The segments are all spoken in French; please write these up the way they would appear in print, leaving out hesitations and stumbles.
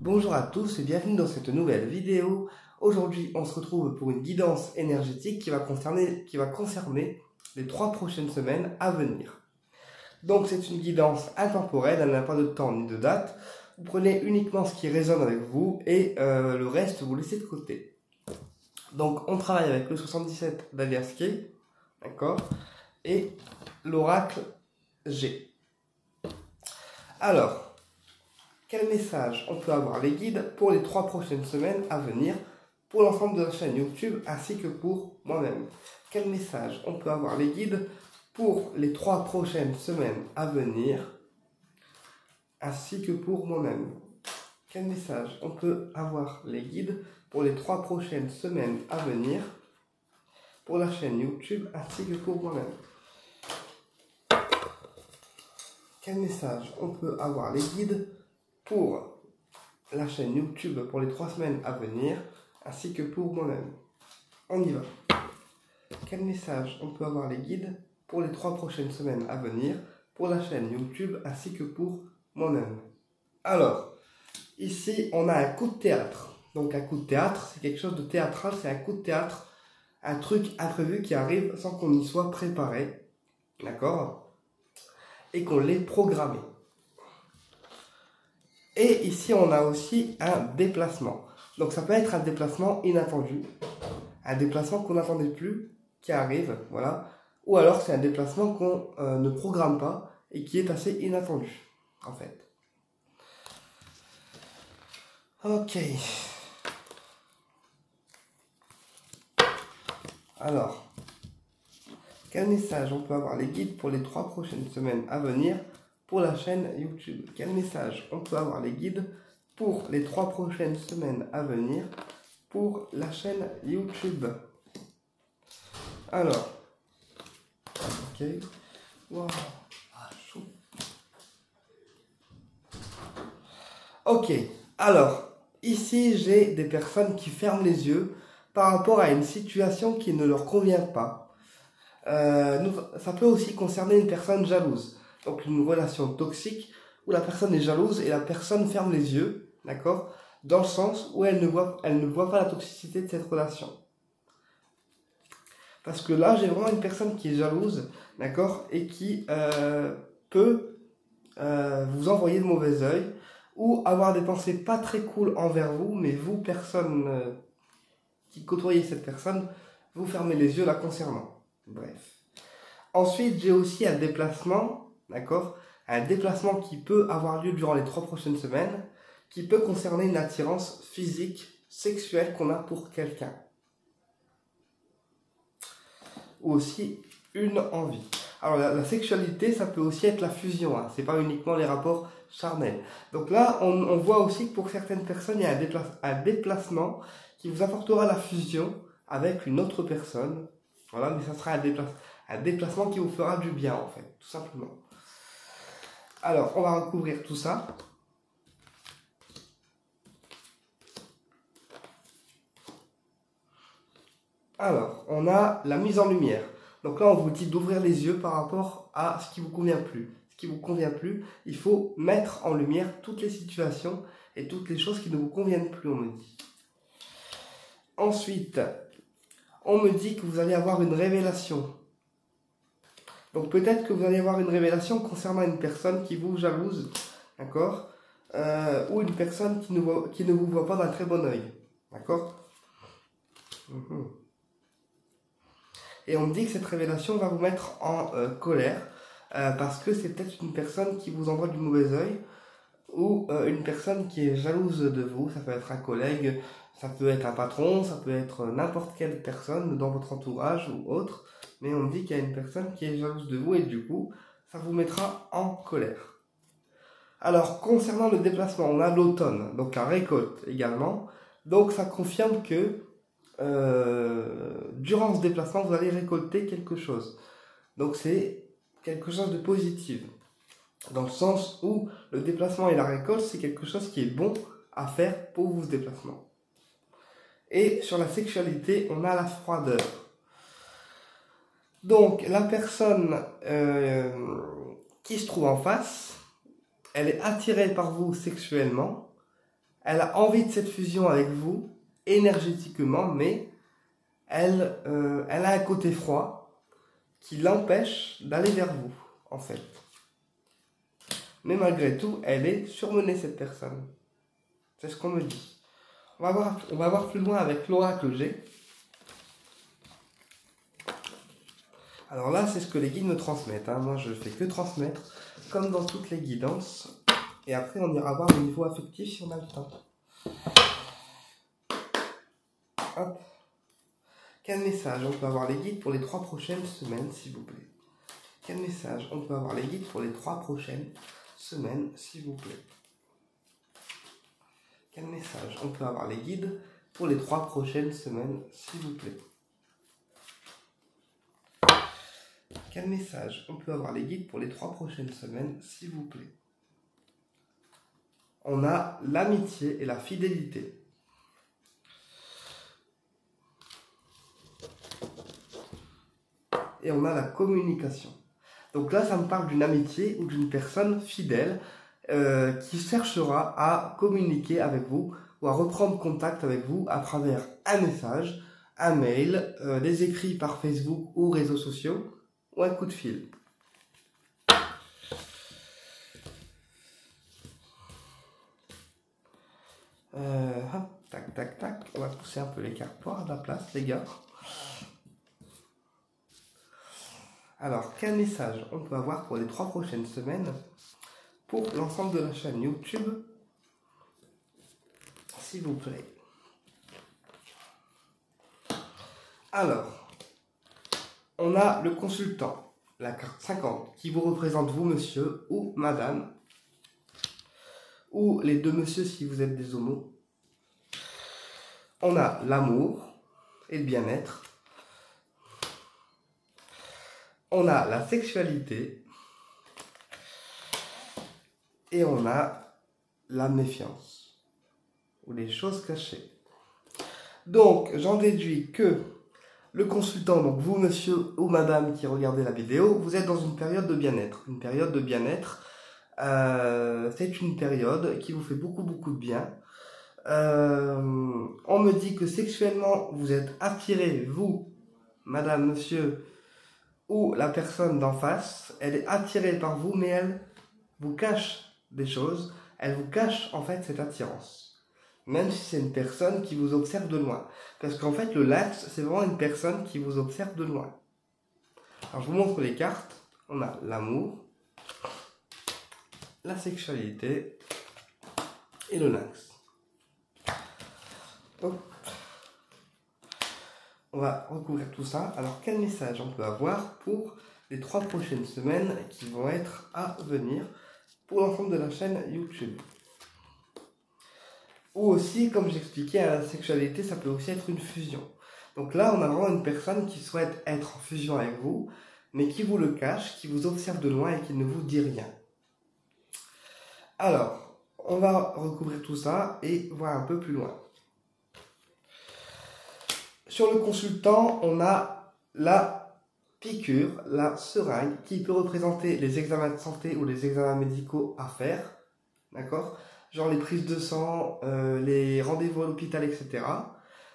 Bonjour à tous et bienvenue dans cette nouvelle vidéo. Aujourd'hui, on se retrouve pour une guidance énergétique qui va concerner les 3 prochaines semaines à venir. Donc c'est une guidance intemporelle, elle n'a pas de temps ni de date. Vous prenez uniquement ce qui résonne avec vous et le reste vous laissez de côté. Donc on travaille avec le 77 d'Aliaskey, d'accord, et l'oracle G. Alors, quel message on peut avoir les guides pour les 3 prochaines semaines à venir pour l'ensemble de la chaîne YouTube ainsi que pour moi-même? Quel message on peut avoir les guides pour les 3 prochaines semaines à venir ainsi que pour moi-même? Quel message on peut avoir les guides pour les 3 prochaines semaines à venir pour la chaîne YouTube ainsi que pour moi-même? Quel message on peut avoir les guides pour la chaîne YouTube pour les 3 semaines à venir, ainsi que pour moi-même? On y va. Quel message on peut avoir les guides pour les 3 prochaines semaines à venir, pour la chaîne YouTube, ainsi que pour moi-même? Alors, ici, on a un coup de théâtre. Donc, un coup de théâtre, c'est quelque chose de théâtral, c'est un coup de théâtre, un truc imprévu qui arrive sans qu'on y soit préparé, d'accord? Et qu'on l'ait programmé. Et ici, on a aussi un déplacement. Donc, ça peut être un déplacement inattendu, un déplacement qu'on n'attendait plus, qui arrive, voilà. Ou alors, c'est un déplacement qu'on ne programme pas et qui est assez inattendu, en fait. Ok. Alors, quel message on peut avoir les guides pour les 3 prochaines semaines à venir pour la chaîne YouTube? Quel message on peut avoir les guides pour les 3 prochaines semaines à venir pour la chaîne YouTube? Alors, ok, wow. Chaud. Ok, alors, ici j'ai des personnes qui ferment les yeux par rapport à une situation qui ne leur convient pas. Ça peut aussi concerner une personne jalouse, donc une relation toxique où la personne est jalouse et la personne ferme les yeux, d'accord, dans le sens où elle ne voit pas la toxicité de cette relation. Parce que là, j'ai vraiment une personne qui est jalouse, d'accord, et qui peut vous envoyer de mauvais œil ou avoir des pensées pas très cool envers vous, mais vous, personne qui côtoyez cette personne, vous fermez les yeux la concernant. Bref. Ensuite, j'ai aussi un déplacement, d'accord, un déplacement qui peut avoir lieu durant les 3 prochaines semaines, qui peut concerner une attirance physique, sexuelle qu'on a pour quelqu'un. Ou aussi une envie. Alors la sexualité, ça peut aussi être la fusion, hein. C'est pas uniquement les rapports charnels. Donc là, on voit aussi que pour certaines personnes, il y a un déplacement qui vous apportera la fusion avec une autre personne. Voilà, mais ça sera un déplacement qui vous fera du bien, en fait, tout simplement. Alors, on va recouvrir tout ça. Alors, on a la mise en lumière. Donc là, on vous dit d'ouvrir les yeux par rapport à ce qui vous convient plus. Ce qui vous convient plus, il faut mettre en lumière toutes les situations et toutes les choses qui ne vous conviennent plus, on me dit. Ensuite, on me dit que vous allez avoir une révélation. Donc peut-être que vous allez avoir une révélation concernant une personne qui vous jalouse, d'accord, ou une personne qui ne vous voit pas d'un très bon œil, d'accord. Et on me dit que cette révélation va vous mettre en colère, parce que c'est peut-être une personne qui vous envoie du mauvais œil, ou une personne qui est jalouse de vous. Ça peut être un collègue, ça peut être un patron, ça peut être n'importe quelle personne dans votre entourage ou autre, mais on me dit qu'il y a une personne qui est jalouse de vous et du coup, ça vous mettra en colère. Alors, concernant le déplacement, on a l'automne, donc la récolte également, donc ça confirme que durant ce déplacement, vous allez récolter quelque chose. Donc c'est quelque chose de positif. Dans le sens où le déplacement et la récolte, c'est quelque chose qui est bon à faire pour vos déplacements. Et sur la sexualité, on a la froideur. Donc la personne qui se trouve en face, elle est attirée par vous sexuellement, Elle a envie de cette fusion avec vous, énergétiquement, mais elle a un côté froid qui l'empêche d'aller vers vous, en fait. Mais malgré tout, elle est surmenée, cette personne. C'est ce qu'on me dit. On va voir plus loin avec l'oracle G. Alors là, c'est ce que les guides me transmettent. Moi, je fais que transmettre, comme dans toutes les guidances. Et après, on ira voir le niveau affectif si on a le temps. Hop. Quel message on peut avoir les guides pour les 3 prochaines semaines, s'il vous plaît? Quel message on peut avoir les guides pour les 3 prochaines semaines, s'il vous plaît? Quel message on peut avoir les guides pour les 3 prochaines semaines, s'il vous plaît? Quel message on peut avoir les guides pour les 3 prochaines semaines, s'il vous plaît? On a l'amitié et la fidélité. Et on a la communication. Donc là, ça me parle d'une amitié ou d'une personne fidèle qui cherchera à communiquer avec vous ou à reprendre contact avec vous à travers un message, un mail, des écrits par Facebook ou réseaux sociaux ou un coup de fil. Tac, tac, tac. On va pousser un peu les cartes pour avoir de la place, les gars. Alors, quel message on peut avoir pour les 3 prochaines semaines pour l'ensemble de la chaîne YouTube, s'il vous plaît? Alors, on a le consultant, la carte 50, qui vous représente vous, monsieur ou madame, ou les deux messieurs si vous êtes des homos. On a l'amour et le bien-être. On a la sexualité. Et on a la méfiance, ou les choses cachées. Donc, j'en déduis que le consultant, donc vous, monsieur ou madame qui regardez la vidéo, vous êtes dans une période de bien-être. Une période de bien-être, c'est une période qui vous fait beaucoup de bien. On me dit que sexuellement, vous êtes attiré, vous, madame, monsieur, ou la personne d'en face, elle est attirée par vous, mais elle vous cache des choses, elle vous cache en fait cette attirance. Même si c'est une personne qui vous observe de loin. Parce qu'en fait, le lynx, c'est vraiment une personne qui vous observe de loin. Alors, je vous montre les cartes. On a l'amour, la sexualité et le lynx. Hop. On va recouvrir tout ça. Alors, quel message on peut avoir pour les 3 prochaines semaines qui vont être à venir pour l'ensemble de la chaîne YouTube? Ou aussi, comme j'expliquais, la sexualité, ça peut aussi être une fusion. Donc là, on a vraiment une personne qui souhaite être en fusion avec vous, mais qui vous le cache, qui vous observe de loin et qui ne vous dit rien. Alors, on va recouvrir tout ça et voir un peu plus loin. Sur le consultant, on a la piqûre, la seringue, qui peut représenter les examens de santé ou les examens médicaux à faire, d'accord? Genre les prises de sang, les rendez-vous à l'hôpital, etc.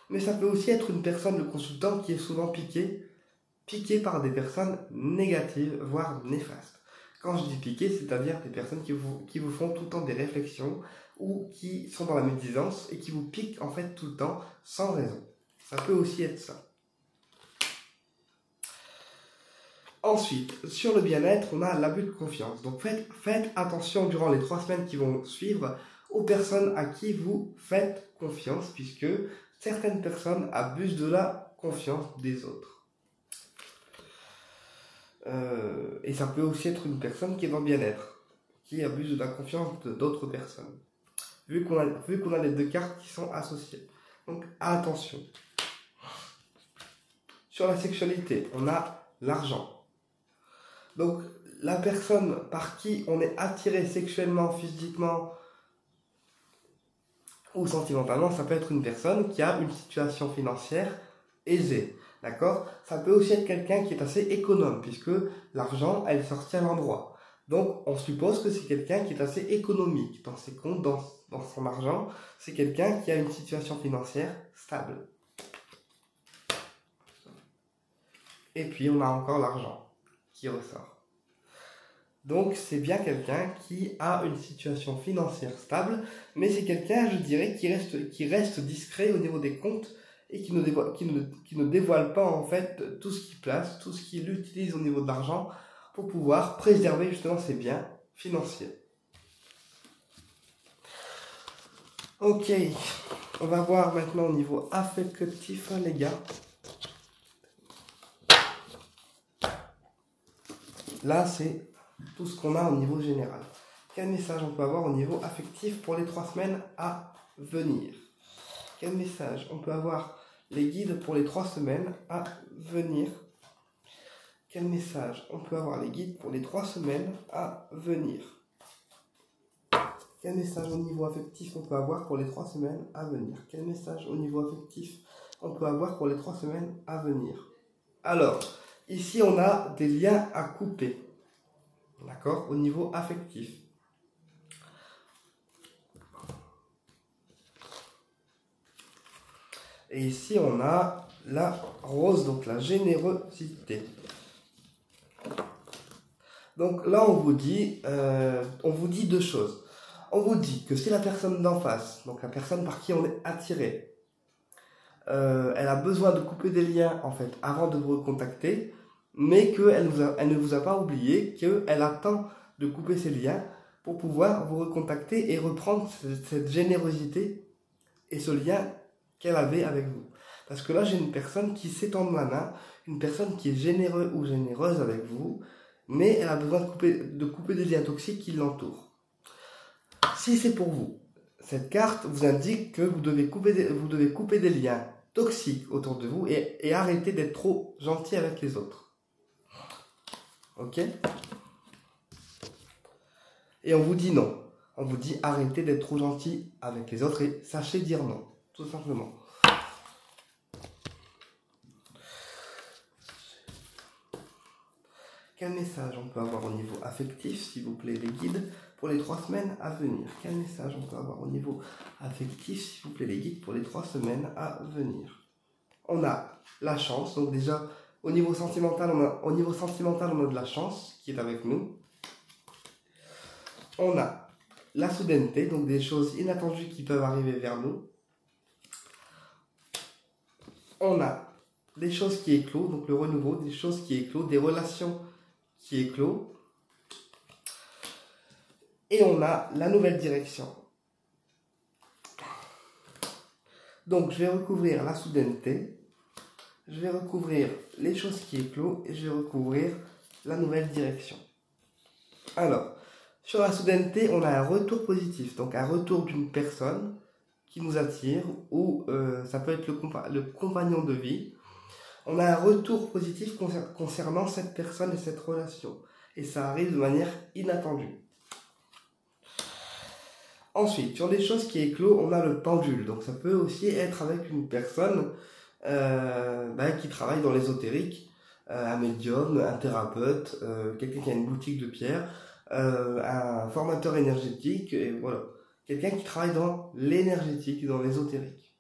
Mais ça peut aussi être une personne, le consultant, qui est souvent piqué par des personnes négatives, voire néfastes. Quand je dis piqué, c'est-à-dire des personnes qui vous font tout le temps des réflexions ou qui sont dans la médisance et qui vous piquent en fait tout le temps sans raison. Ça peut aussi être ça. Ensuite, sur le bien-être, on a l'abus de confiance. Donc faites attention durant les 3 semaines qui vont suivre aux personnes à qui vous faites confiance, puisque certaines personnes abusent de la confiance des autres. Et ça peut aussi être une personne qui est dans le bien-être, qui abuse de la confiance d'autres personnes. Vu qu'on a les 2 cartes qui sont associées. Donc attention. Sur la sexualité, on a l'argent. Donc la personne par qui on est attiré sexuellement, physiquement ou sentimentalement, ça peut être une personne qui a une situation financière aisée. D'accord? Ça peut aussi être quelqu'un qui est assez économe, puisque l'argent, elle est sortie à l'endroit. Donc, on suppose que c'est quelqu'un qui est assez économique dans ses comptes, dans dans son argent, c'est quelqu'un qui a une situation financière stable. Et puis on a encore l'argent qui ressort. Donc c'est bien quelqu'un qui a une situation financière stable, mais c'est quelqu'un, je dirais, qui reste discret au niveau des comptes et qui ne dévoile pas en fait tout ce qu'il place, tout ce qu'il utilise au niveau de l'argent pour pouvoir préserver justement ses biens financiers. Ok, on va voir maintenant au niveau affectif, les gars. Là, c'est tout ce qu'on a au niveau général. Quel message on peut avoir au niveau affectif pour les 3 semaines à venir? Quel message on peut avoir les guides pour les 3 semaines à venir? Quel message on peut avoir les guides pour les 3 semaines à venir? Quel message au niveau affectif on peut avoir pour les 3 semaines à venir? Quel message au niveau affectif on peut avoir pour les 3 semaines à venir? Alors, ici on a des liens à couper. D'accord? Au niveau affectif. Et ici on a la rose, donc la générosité. Donc là on vous dit 2 choses. On vous dit que si la personne d'en face, donc la personne par qui on est attiré, elle a besoin de couper des liens en fait avant de vous recontacter, mais qu'elle ne vous a pas oublié, qu'elle attend de couper ces liens pour pouvoir vous recontacter et reprendre cette générosité et ce lien qu'elle avait avec vous. Parce que là j'ai une personne qui s'étend la main, une personne qui est généreuse ou généreuse avec vous, mais elle a besoin de couper des liens toxiques qui l'entourent. Si c'est pour vous, cette carte vous indique que vous devez couper des liens toxiques autour de vous et arrêter d'être trop gentil avec les autres. Ok? Et on vous dit non. On vous dit arrêtez d'être trop gentil avec les autres et sachez dire non, tout simplement. Quel message on peut avoir au niveau affectif, s'il vous plaît, les guides, pour les 3 semaines à venir? Quel message on peut avoir au niveau affectif, s'il vous plaît, les guides, pour les 3 semaines à venir? On a la chance, donc déjà, au niveau sentimental, on a de la chance qui est avec nous. On a la soudaineté, donc des choses inattendues qui peuvent arriver vers nous. On a des choses qui éclosent, donc le renouveau, des choses qui éclosent, des relations qui éclosent. Et on a la nouvelle direction. Donc je vais recouvrir la soudaineté, je vais recouvrir les choses qui éclosent et je vais recouvrir la nouvelle direction. Alors, sur la soudaineté, on a un retour positif, donc un retour d'une personne qui nous attire ou ça peut être le compagnon de vie. On a un retour positif concernant cette personne et cette relation. Et ça arrive de manière inattendue. Ensuite, sur les choses qui éclosent, on a le pendule. Donc ça peut aussi être avec une personne qui travaille dans l'ésotérique, un médium, un thérapeute, quelqu'un qui a une boutique de pierre, un formateur énergétique, et voilà. Quelqu'un qui travaille dans l'énergétique, dans l'ésotérique.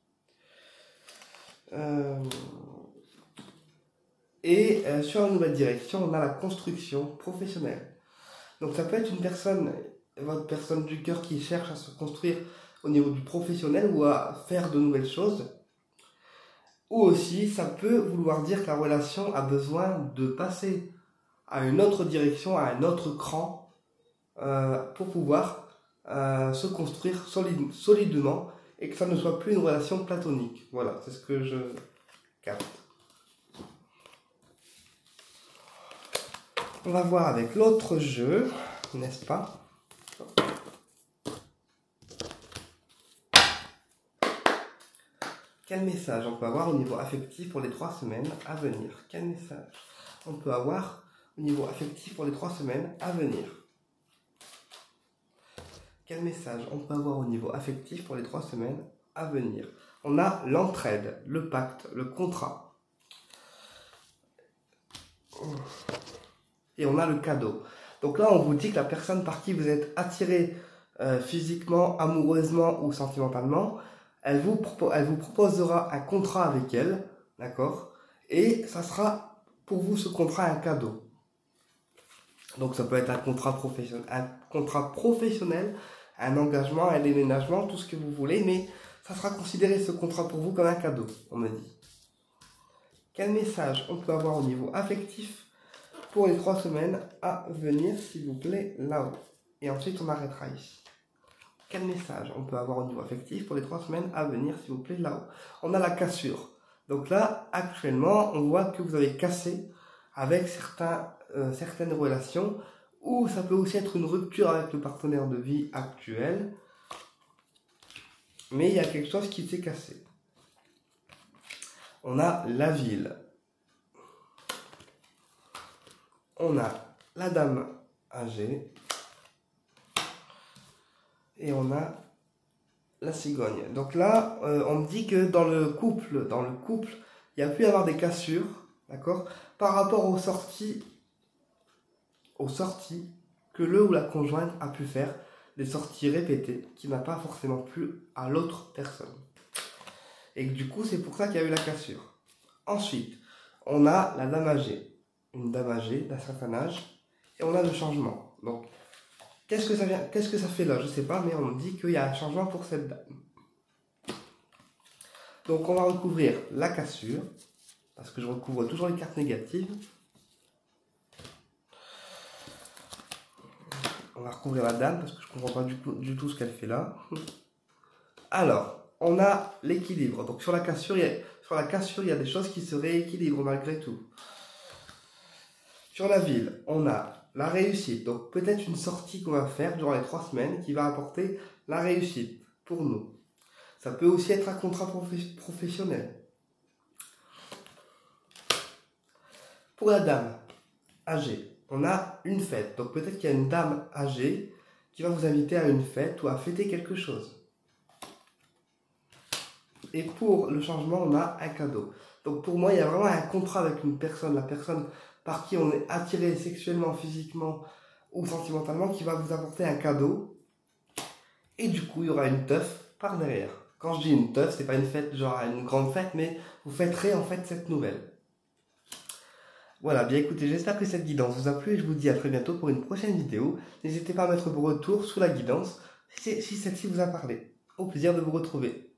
Sur la nouvelle direction, on a la construction professionnelle. Donc ça peut être une personne, votre personne du cœur qui cherche à se construire au niveau du professionnel ou à faire de nouvelles choses. Ou aussi, ça peut vouloir dire que la relation a besoin de passer à une autre direction, à un autre cran, pour pouvoir se construire solidement et que ça ne soit plus une relation platonique. Voilà, c'est ce que je capte. On va voir avec l'autre jeu, n'est-ce pas? Quel message on peut avoir au niveau affectif pour les 3 semaines à venir? Quel message on peut avoir au niveau affectif pour les 3 semaines à venir? Quel message on peut avoir au niveau affectif pour les 3 semaines à venir? On a l'entraide, le pacte, le contrat. Et on a le cadeau. Donc là, on vous dit que la personne par qui vous êtes attiré physiquement, amoureusement ou sentimentalement, elle vous proposera un contrat avec elle, d'accord? Et ça sera pour vous ce contrat un cadeau. Donc ça peut être un contrat professionnel, un engagement, un déménagement, tout ce que vous voulez, mais ça sera considéré ce contrat pour vous comme un cadeau, on me dit. Quel message on peut avoir au niveau affectif pour les 3 semaines à venir, s'il vous plaît, là-haut? Et ensuite on arrêtera ici. Quel message on peut avoir au niveau affectif pour les 3 semaines à venir, s'il vous plaît, là-haut? On a la cassure. Donc là, actuellement, on voit que vous avez cassé avec certaines relations, ou ça peut aussi être une rupture avec le partenaire de vie actuel, mais il y a quelque chose qui s'est cassé. On a la ville. On a la dame âgée. Et on a la cigogne. Donc là, on me dit que dans le couple, il y a pu y avoir des cassures, d'accord, par rapport aux sorties que le ou la conjointe a pu faire, des sorties répétées qui n'a pas forcément plu à l'autre personne. Et que du coup, c'est pour ça qu'il y a eu la cassure. Ensuite, on a la dame âgée, une dame âgée d'un certain âge, et on a le changement. Donc, qu'est-ce que ça fait là? Je sais pas, mais on me dit qu'il y a un changement pour cette dame. Donc on va recouvrir la cassure, parce que je recouvre toujours les cartes négatives. On va recouvrir la dame, parce que je ne comprends pas du tout ce qu'elle fait là. Alors, on a l'équilibre. Donc sur la cassure, il y a des choses qui se rééquilibrent malgré tout. Sur la ville, on a la réussite. Donc peut-être une sortie qu'on va faire durant les 3 semaines qui va apporter la réussite pour nous. Ça peut aussi être un contrat professionnel. Pour la dame âgée, on a une fête. Donc peut-être qu'il y a une dame âgée qui va vous inviter à une fête ou à fêter quelque chose. Et pour le changement, on a un cadeau. Donc pour moi, il y a vraiment un contrat avec une personne, la personne par qui on est attiré sexuellement, physiquement ou sentimentalement, qui va vous apporter un cadeau. Et du coup, il y aura une teuf par derrière. Quand je dis une teuf, c'est pas une fête, genre une grande fête, mais vous fêterez en fait cette nouvelle. Voilà, bien écoutez, j'espère que cette guidance vous a plu et je vous dis à très bientôt pour une prochaine vidéo. N'hésitez pas à mettre vos retours sous la guidance si celle-ci vous a parlé. Au plaisir de vous retrouver.